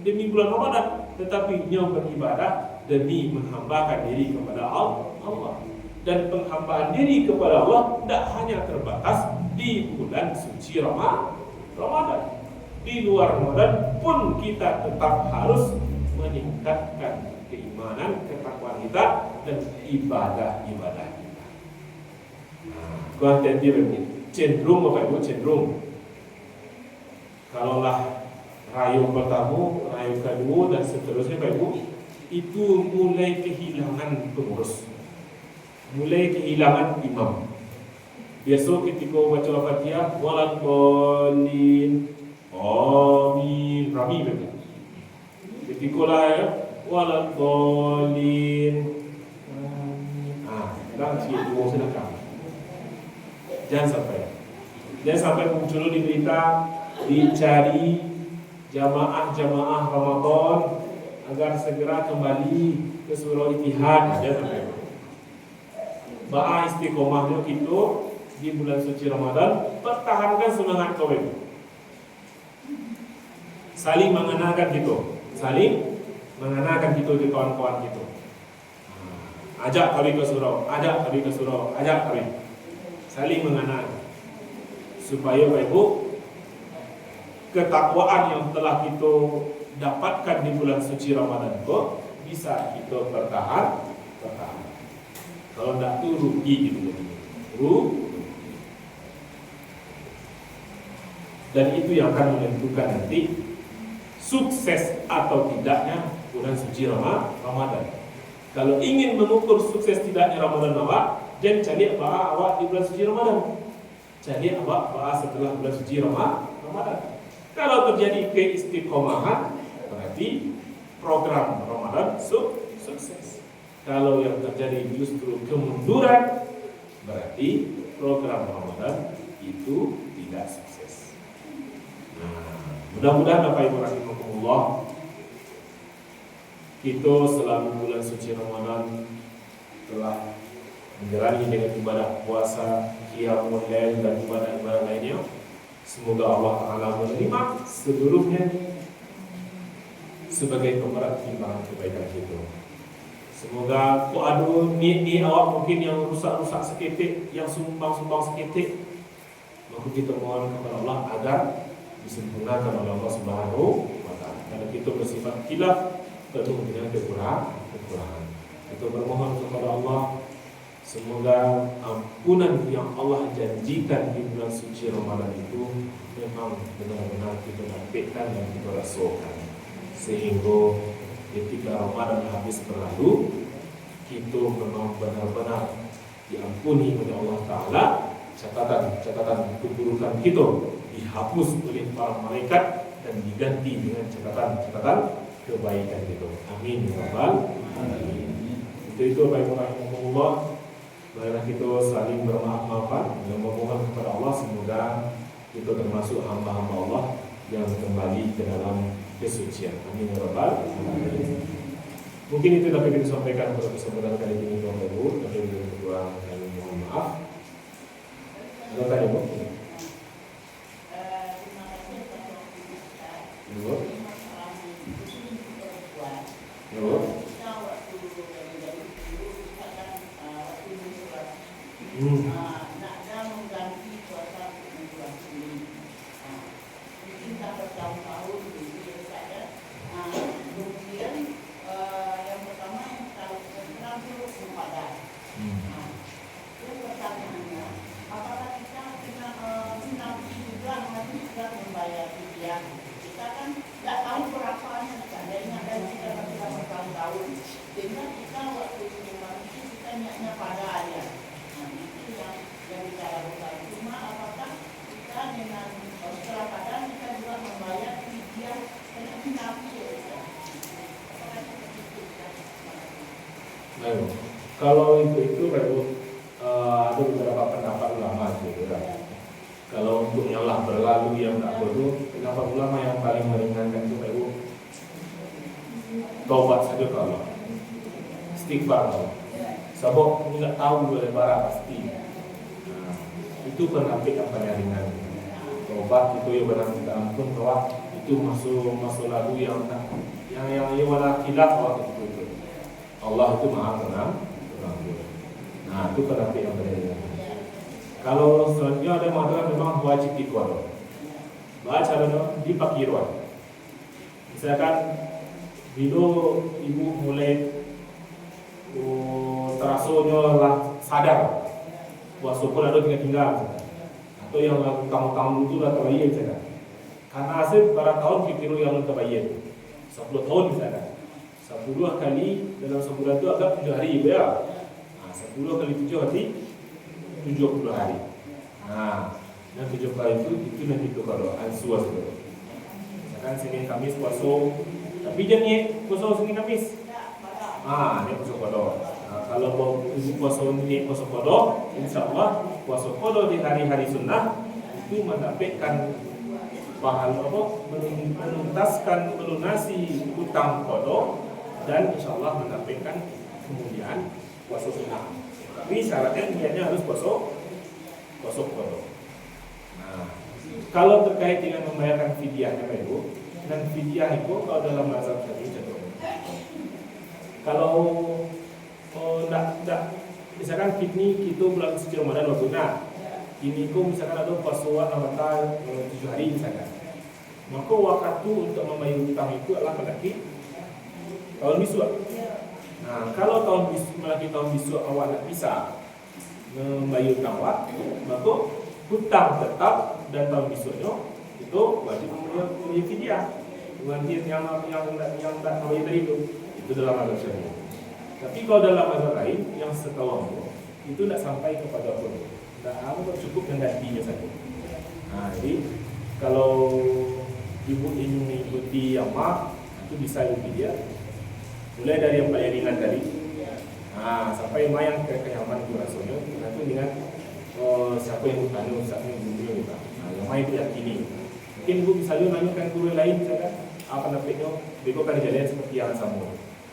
demi bulan Ramadan, tetapi yang beribadah demi menghambakan diri kepada Allah. Dan penghambaan diri kepada Allah tidak hanya terbatas di bulan suci Ramadan. Di luar Ramadan pun kita tetap harus meningkatkan keimanan, ketakwaan kita dan ibadah-ibadah. Kuantitas cenderung Bapak Ibu cenderung kalaulah rayu pertama, rayu kedua dan seterusnya Pak Ibu, itu mulai kehilangan pengurus, mulai kehilangan imam. Biasa ketika baca Al-Fatihah, waladhdallin, amin, rami betul. Ketika lah ya, waladhdallin, dan sikit dua sedekah. Jangan sampai muncul di berita, dicari jamaah Ramadan agar segera kembali ke surau Ittihad. Jangan sampai. Ba'a istiqomahnya kita di bulan suci Ramadan, pertahankan semangat kau itu. Saling mengenalkan kita, di kawan-kawan kita. Ajak kami ke surau, ajak kami. Saling mengenal supaya Bapak Ibu, ketakwaan yang telah kita dapatkan di bulan suci Ramadan itu bisa kita pertahan. Kalau tidak tuh rugi gitu. Dan itu yang akan menentukan nanti sukses atau tidaknya bulan suci Ramadan. Kalau ingin mengukur sukses tidaknya Ramadan awak, jangan cari awak di bulan suci Ramadan. Cari awak setelah bulan suci Ramadan. Kalau terjadi keistiqomahan, berarti program Ramadan sukses. Kalau yang terjadi justru kemunduran, berarti program Ramadan itu tidak sukses. Mudah-mudahan Bapak Ibu rahimakumullah, kita selama bulan suci Ramadan telah menjalani dengan ibadah puasa, qiyamul lail dan ibadah-ibadah lainnya. Semoga Allah Ta'ala menerima seluruhnya sebagai pemberat timbangan kebaikan kita. Semoga kau ada ni awak mungkin yang rusak-rusak seketik, yang sumbang-sumbang seketik, maka kita mohon kepada Allah agar disempurnakan oleh Allah Subhanahu wa Ta'ala. Karena kita bersifat khilaf penuh dengan kekurangan. Kita bermohon kepada Allah, semoga ampunan yang Allah janjikan di bulan suci Ramadan itu memang benar-benar kita dapatkan dan kita rasakan, sehingga ketika Ramadan habis berlalu, kita memang benar-benar diampuni oleh Allah Ta'ala. Catatan keburukan kita dihapus oleh para malaikat dan diganti dengan catatan kebaikan itu. Amin ya rabbal alamin. Itu baik rahimahullah. Marilah kita saling bermaaf-maafan dan memohon kepada Allah, semoga kita termasuk hamba-hamba Allah yang kembali ke dalam kesucian. Amin ya rabbal alamin. Mungkin itu dapat kita sampaikan pada kesempatan kali ini, Bapak Ibu. Tapi yang kedua, kami mohon maaf. Ada tanya, Bu? Naknya mengganti puasa bulan ini. Mungkin tak bertahun-tahun begitu saja. Kemudian yang pertama yang tahu tentang itu sempadan. Yang pertanyaannya, apakah kita kena nanti juga nanti sudah membayar fidyah? Kita kan tidak tahu perasaannya, seandainya dan kita sudah bertahun-tahun, sehingga kita waktu itu kita niatnya pada aja. Yang bicara bukan cuma apakah kita dengan setelah padang kita juga membayar fidyah dengan nafi ya. Baik. Kalau itu baru ada beberapa pendapat ulama gitu kan. Kalau untuk yang lah berlalu yang tak perlu, pendapat ulama yang paling meringankan itu baru taubat saja kalau istighfar kalau. Sebab tidak tahu oleh para pasti. Itu pendapat yang paling ringan. Taubat itu ya benar minta ampun, bahwa itu masuk lalu yang wala khilaf waktu itu. Allah itu Maha Pengampun. Nah, itu pendapat yang paling ringan. Kalau selanjutnya ada yang mengatakan memang wajib ikhwan. Baca dulu di pakiruan. Misalkan bila ibu mulai terasonya lah sadar puasa pun ada tinggal atau yang kamu itu dah terlalu misalkan Karena hasil pada tahun kitiru yang mutabayyin 10 tahun misalkan 10 kali dalam sebulan itu agak 7 hari ya. Nah, 10 kali 7 berarti 70 hari. Nah, yang 70 hari itu nanti itu kalau ansuas itu. Misalkan Senin Kamis puasa, tapi jangan puasa Senin Kamis. Ini puasa kodo. Nah, kalau mau puasa ini puasa kodo, insya Allah puasa kodo di hari-hari sunnah itu mendapatkan pahala apa? Menuntaskan, melunasi utang kodo dan insya Allah mendapatkan kemudian puasa sunnah. Tapi syaratnya niatnya harus puasa kodo. Nah, kalau terkait dengan membayarkan fidyahnya itu, dan fidyah itu kalau dalam mazhab Syafi'i contoh. Kalau tidak, misalkan kita bulan suci Ramadan waktu ini kok misalkan ada puasa Ramadan 7 hari misalkan, maka waktu untuk membayar utang itu adalah pada tahun bisu. Nah, kalau tahun bisu awak tidak bisa membayar utang awak, maka hutang tetap dan tahun bisunya itu wajib membayar fidyah. Dengan yang tak membayar tadi itu dalam mazhab Syafi'i. Tapi kalau dalam mazhab lain yang setahu aku itu tidak sampai kepada pun. Tidak cukup menggantinya saja. Nah, jadi kalau ibu ingin mengikuti yang itu bisa fidyah. Mulai dari yang paling ringan tadi, sampai yang keyaman itu rasanya, itu dengan siapa yang bertanya, siapa yang guru kita. Yang main itu yakini. Mungkin ibu bisa juga nanyakan guru lain, misalkan apa namanya, bego kan jalan seperti yang sama.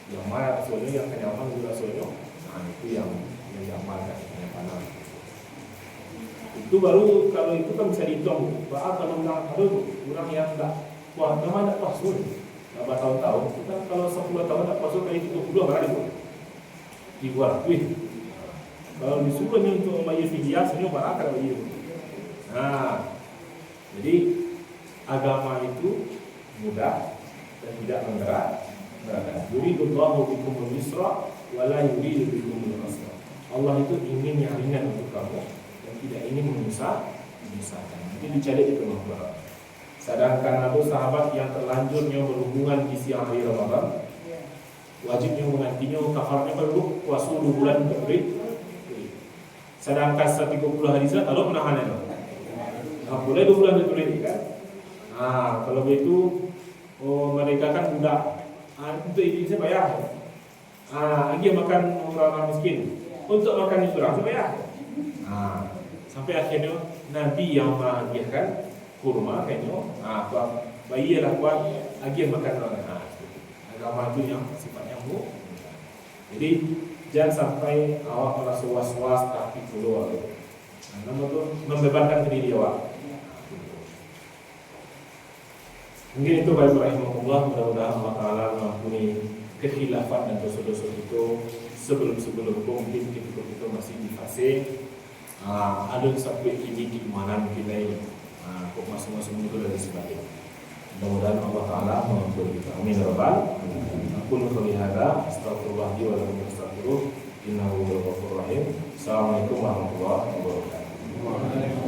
Yang mana rasanya, yang keyaman guru rasanya, itu yang diamalkan, yang panah. Itu baru kalau itu kan bisa dihitung. Kalau orang yang tak puas, memang tak puas pun. Bertahun-tahun, kita kalau 10 tahun tak puasa kali 30 berapa itu? Dibuat duit. Kalau disuruhnya untuk membayar fidyah, sebenarnya berapa kalau itu? Nah, jadi agama itu mudah dan tidak memberat. Yuridullahu bikumul yusra wa la yuridu bikumul usra. Allah itu ingin yang ringan untuk kamu dan tidak ingin menyusahkan. Nanti dicari itu memberat. Sedangkan ada sahabat yang terlanjurnya berhubungan di siang hari Ramadan, wajibnya menggantinya kafarnya perlu puasa 2 bulan untuk beri. Sedangkan 30 hari saja kalau menahan itu, boleh 2 bulan untuk beri kan? Kalau begitu mereka kan budak, untuk ini saya bayar. Lagi makan orang miskin, untuk makan itu orang saya bayar. Sampai akhirnya Nabi yang menghadiahkan kurma kayaknya, bayilah kuat lagi makan orang. Agama itu yang sifatnya jadi jangan sampai awak merasa was-was tapi keluar. Namun itu membebankan diri awak. Mungkin itu baik rahimahullah, mudah-mudahan Allah Ta'ala mengampuni kekhilafan dan dosa-dosa itu sebelum mungkin kita masih di fase ada sampai ini keimanan kita ini. Kok masing-masing itu dari sebagainya. Mudah-mudahan Allah Ta'ala mengampuni kita. Amin ya rabbal alamin. Aku qouli hadza astaghfirullah li wa lakum wastaghfiruh innahu huwal ghafurur rahim. Assalamualaikum warahmatullahi wabarakatuh.